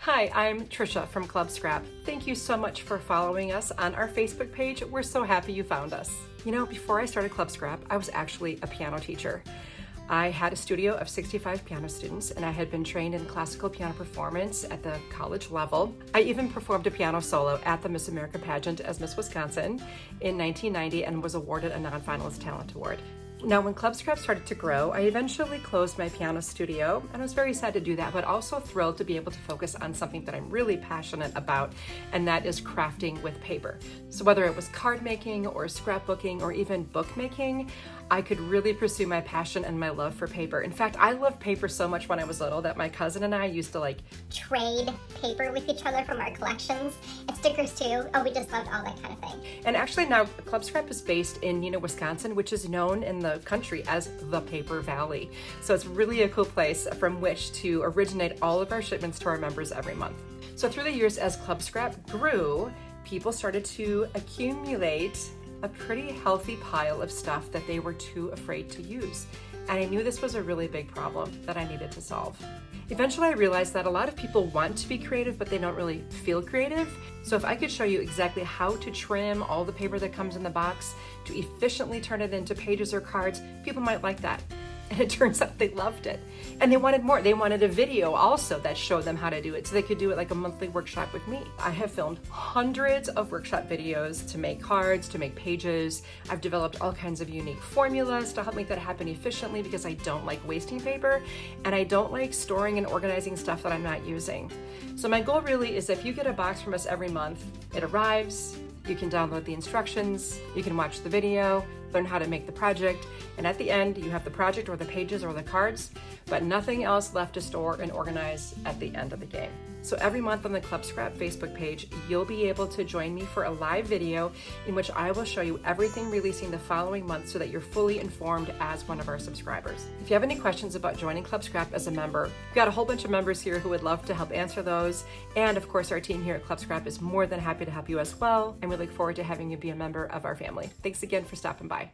Hi, I'm Tricia from Club Scrap. Thank you so much for following us on our Facebook page. We're so happy you found us. You know, before I started Club Scrap, I was actually a piano teacher. I had a studio of 65 piano students, and I had been trained in classical piano performance at the college level. I even performed a piano solo at the Miss America pageant as Miss Wisconsin in 1990 and was awarded a non-finalist talent award. Now, when Club Scrap started to grow, I eventually closed my piano studio, and I was very sad to do that, but also thrilled to be able to focus on something that I'm really passionate about, and that is crafting with paper. So whether it was card making or scrapbooking or even bookmaking, I could really pursue my passion and my love for paper. In fact, I loved paper so much when I was little that my cousin and I used to trade paper with each other from our collections, and stickers too. Oh, we just loved all that kind of thing. And actually now Club Scrap is based in Wisconsin, which is known in the country as the Paper Valley. So it's really a cool place from which to originate all of our shipments to our members every month. So through the years, as Club Scrap grew, people started to accumulate a pretty healthy pile of stuff that they were too afraid to use. And I knew this was a really big problem that I needed to solve. Eventually, I realized that a lot of people want to be creative, but they don't really feel creative. So if I could show you exactly how to trim all the paper that comes in the box to efficiently turn it into pages or cards, people might like that. And it turns out they loved it. And they wanted more. They wanted a video also that showed them how to do it so they could do it like a monthly workshop with me. I have filmed hundreds of workshop videos to make cards, to make pages. I've developed all kinds of unique formulas to help make that happen efficiently because I don't like wasting paper and I don't like storing and organizing stuff that I'm not using. So my goal really is if you get a box from us every month, it arrives, you can download the instructions, you can watch the video, learn how to make the project, and at the end you have the project or the pages or the cards, but nothing else left to store and organize at the end of the game. So every month on the Club Scrap Facebook page, you'll be able to join me for a live video in which I will show you everything releasing the following month so that you're fully informed as one of our subscribers. If you have any questions about joining Club Scrap as a member, we've got a whole bunch of members here who would love to help answer those. And of course, our team here at Club Scrap is more than happy to help you as well. And we look forward to having you be a member of our family. Thanks again for stopping by.